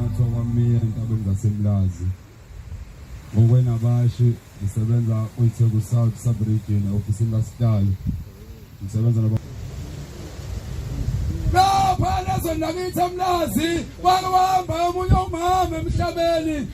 ngathiwa kwamiya entabeni zasemlazi. Ngokwenabashi ngisebenza kwiTheku South Sub-region ofisini kaSihlalo. Ngisebenza lapha nakithi emlazi kwahamba omunye umama emhlabeni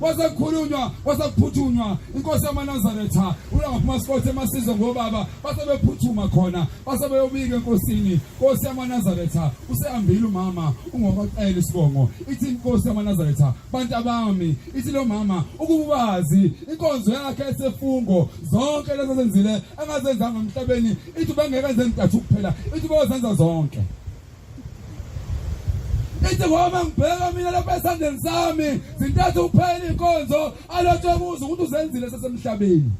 wasekhulunywa wasephuthunwa inkosi yamaNazaretha uyaphuma sport emasizwe ngobaba basebephuthuma khona basebeyobika enkosini inkosi yamaNazaretha usehambile umama ungokocela isibongo ithi inkosi yamaNazaretha bantu abami ithi lo mama ukubazi inkonzo yakhe esefungo zonke lezo zenzile engazenzanga emhlabeni ithi bengeke zentathu kuphela ithi bozenza zonke ithi ngoba ngibheka mina lapha esandleni sami zintathu kuphela inkonzo alotshwe kuzo ukuthi uzenzile sesemhlabeni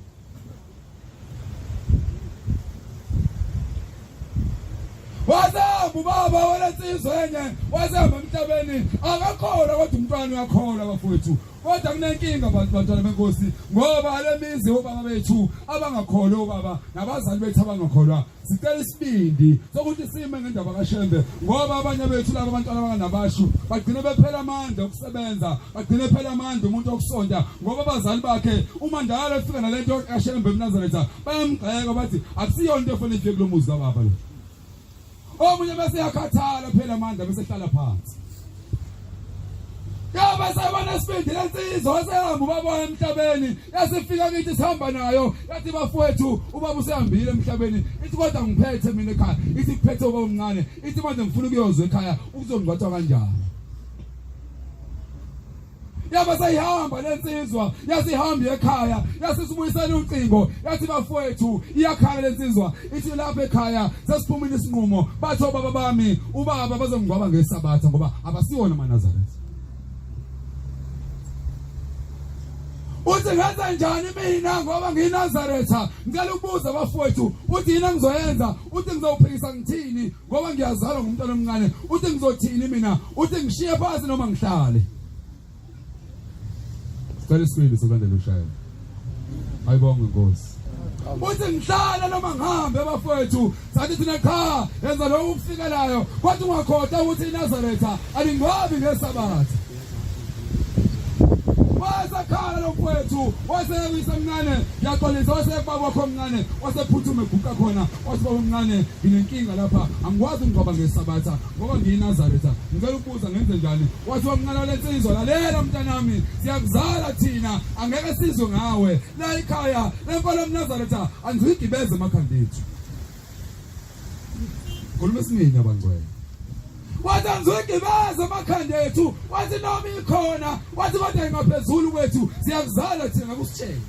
wazamba ubaba walensizwe yenye wazamba emhlabeni akakholwa kodwa umntwana uyakholwa bafowethu kodwa kunenkinga bantwana benkosi ngoba lemizi obaba bethu abangakholwa obaba nabazali bethu abangakholwa sicela isibindi sokuthi sime ngendaba kaShembe ngoba abanye bethu laba abantwana abanganabashu bagcina bephela amandla okusebenza bagcina bephela amandla umuntu okusonta ngoba abazali bakhe uma ndalo efika nalento kaShembe eNazaretha bayamgxeka bathi akusiyona into efanele ifike kulomuzi kababa lo omunye bese yakhathala phela amandla bese hlala phansi yaba sabana sibindi lensizwe wasehamba ubaba emhlabeni yasifika kithi sihamba nayo yathi bafowethu ubaba usehambile emhlabeni ithi kodwa ngiphethe mina ekhaya ithi kuphethe ubaba omncane ithi manje ngifuna ukuyozwa ekhaya ukuzongcwathwa kanjani yaba sayihamba lensizwa yasihamba ekhaya yasisibuyisela ucingo yathi bafowethu iyakhala lensizwa ithi lapha ekhaya sesiphumile isinqumo bathi obaba bami ubaba bazongcwaba ngesabatha ngoba abasiwona amaNazaretha uthi ngenza njani mina ngoba ngiyinazaretha ngicela ukubuza bafowethu uthi yina ngizoyenza uthi ngizowuphikisa ngithini ngoba ngiyazalwa ngumntwana omncane uthi ngizothini mina uthi ngishiye phansi noma ngihlale Cela isibindi sokulandela ushayela ayibonge inkosi uthi ngihlala noma ngihambe bafowethu sathi thina cha yenza lo ukufikelayo kodwa ungakhoda ukuthi iNazaretha alingwabi ngesabatha wasakhala lo mfowethu waseyisa mncane yaqolisa wasebaba wakho omncane wasephuthume guqa khona wasibaba omncane nginenkinga lapha angikwazi ngqoba ngesabatha ngoba ngiyinazaretha ngicela ukubuza ngenze njani wathi wamncane lensizwa lalela mntanami siyakuzala thina angeke sizwe ngawe la ekhaya lenkolo yomNazaretha angizigibeze emakhanda ethu khuluma esimini abangcwele wathi angizigibeze emakhanda ethu wathi noma ikhona wathi kodwa ingaphezulu kwethu siyakuzala thina ngakusitshela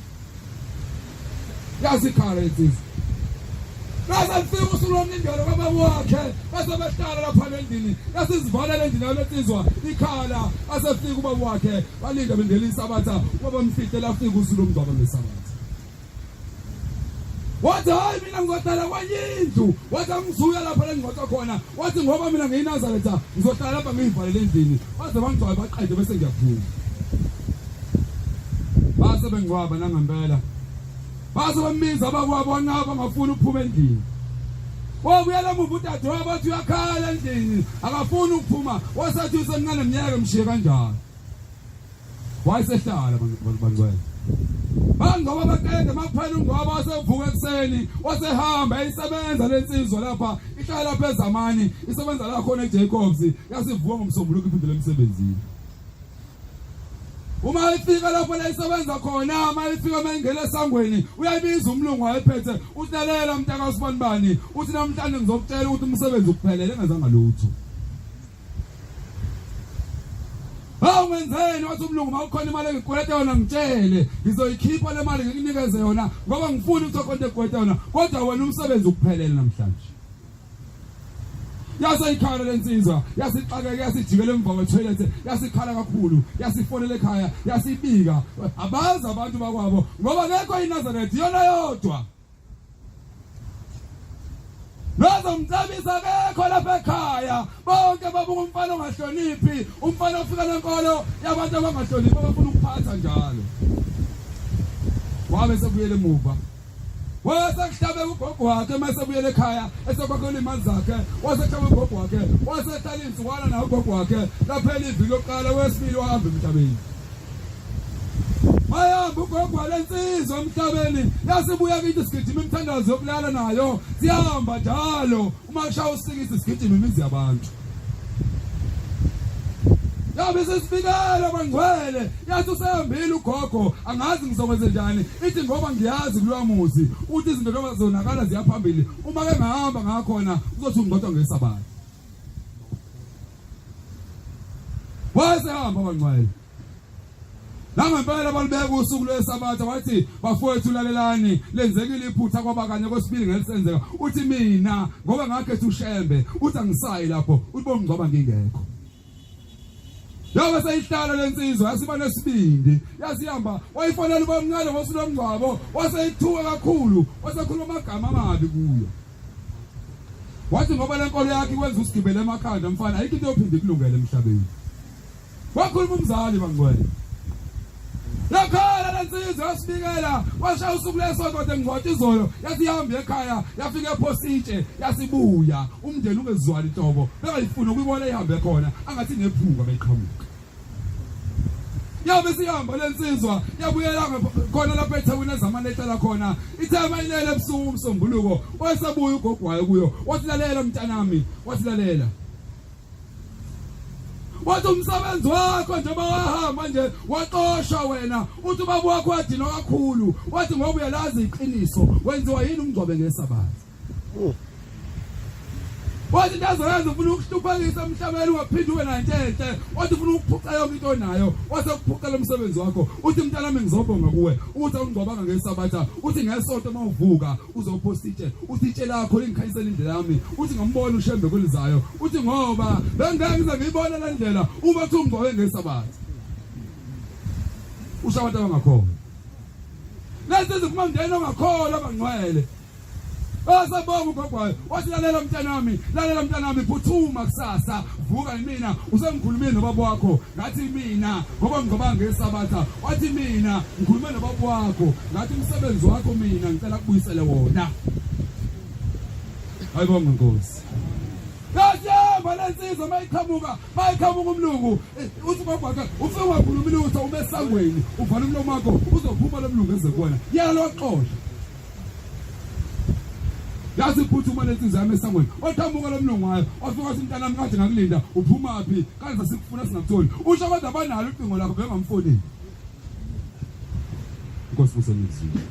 yasikhala insizwa bese mfika usulomlindelo kababa wakhe bese behlala lapha endlini yasizivala lendlela lensizwa ikhala asefika ubaba wakhe balinda bendela isabatha ngoba mfihle lafika usulomgcwaba ngesabatha wathi hayi mina ngizohlala kwanyindlu wathi angizuya lapha la ngingotha khona wathi ngoba mina ngiyinazaretha ngizohlala lapha ngiyivalele endlini waze bangcwaba baqede bese ngiyaphuma base bengcwaba nangempela base bamiza abakwabo nabo ngafuna ukuphuma endlini wabuya la muntu udade wabo wathi uyakhala endlini akafuni ukuphuma wasathi usemncane emnyaka emshiye kanjalo wayesehlala bangcwele bangoba baqede makuphela ungwaba wasevuka ekseni wasehamba isebenza lensizwa lapha ihlala lapha ezamani isebenza la khona eJacobs yasivuka ngomsombuluko iphindele emsebenzini uma ifika lapho la isebenza khona uma ifika mangena esangweni uyayibiza umlungu wayephethe utlalela umntaka uSibanibani uthi namhlanje ngizokutshela ukuthi umsebenzi uphelele engazanga lutho Awungenzeni wathi umlungu mawukhona imali engikweleta yona ngitshele ngizoyikhipha le mali ngikunikeze yona ngoba ngifuna ukuthi ukhonde ekweleta yona kodwa wena umsebenzi ukuphelele namhlanje yasayikhala lensizwa yasixakeka yasijikela emva kwetoilet yasikhala kakhulu yasifonela ekhaya yasibika abazi abantu bakwabo ngoba ngekho iNazaretha yona yodwa Nazo mtabisa kekho lapha ekhaya bonke babuka umfana ongahloniphi umfana ofika lenkolo yabantu abangahloniphi abafuna ukuphatha njalo wabe sekuyele emuva wasehlabe ugogo wakhe mase buyele ekhaya esokhokhola imali zakhe wasehlabe ugogo wakhe wasehlala insukwana nawo ugogo wakhe laphela iviki lokuqala wesibili wahamba emhlabeni mayamba ugogo lensizwa emhlabeni yasibuya kithi sigijima imithandazo yokulala nayo sihamba njalo uma kushaya usikisi sigijima imizi yabantu yabe sesifikela bangcwele yathi usehambile ugogo angazi ngizokwenza njani ithi ngoba ngiyazi kuloya muzi uthi izinto noma zonakala ziyaphambili uma ke ngahamba ngakhona uzothi ungqoqwa ngesabatha wasehamba bangcwele nangempela balibeka usuku lwesabatha wathi bafowethu lalelani lenzekile iphutha kwaba kanye kwesibili ngelisenzeka uthi mina ngoba ngakhetha ushembe uthi angisayi lapho uthi bongcwaba ngingekho Yoba seyihlala lensizwa yasiba nesibindi yasihamba wayifonela ubamncane ngosuku lomngcwabo waseyithuka kakhulu wasekhuluma amagama amabi kuyo wathi ngoba lenkolo yakhe ikwenza usigibele emakhanda mfana ayikho into yophinde kulungele emhlabeni wakhuluma umzali bangcwele yakhala lensizwa yasibikela washaya usuku lesonto engcwathi izolo yasihamba ekhaya yafika ephositshe yasibuya umndeni ungezwali inhlobo bengayifuna ukuyibona ihambe khona angathi nephuka beqhamuka yabe sihamba lensizwa yabuyela khona lapha eThekwini ezamanetela khona ithema ilele ebusuku umsombuluko wayesabuya ugogwayo kuyo wasilalela mntanami wasilalela wathi umsebenzi wakho njengoba wahamba nje waqoshwa wena uthi ubaba wakho wadinwa kakhulu wathi ngoba uyalazi iqiniso wenziwa yini umngcwabe ngesabatha wathi ndazoyenza ufuna ukuhluphekisa emhlabeni waphinde ube nantenhle wathi ufuna ukuphuca yonke into onayo wasekuphucela umsebenzi wakho uthi mntanami ngizobonga kuwe uthi ungcwabanga ngesabatha uthi ngesonto mawuvuka uzophositshe uthi itshe lakho lingikhanyisela indlela yami uthi ngambona ushembe kwelizayo uthi ngoba bengeke ngize ngiyibone le ndlela uma uthi ungcwabe ngesabatha usho abantu abangakhona lezi zifuma mndeni ongakholwa abangcwele Asabonga ugogwayo wathi lalela mntanami phuthuma kusasa vuka yimina usengikhulumile nobaba wakho ngathi mina ngoba ngicabanga ngesabatha wathi mina ngikhulume nobaba wakho ngathi umsebenzi wakho mina ngicela kubuyisele wona ayibonga Nkosi Kathemba lensizwa mayiqhamuka umlungu uthi ugogwakhe ufike wakhuluma ilutho umesangweni uvala umlomo wakho uzophuma lo mlungu ezekuwena yena loxoxa yazi phuthuma lensizwa yami esangweni othamuka lo mlungu wayo wafika wathi mntanami kade ngakulinda uphuma phi kanti sikufuna singakutholi usho abantu abanalo icingo lakho bengamfonini Nkosi kusenzile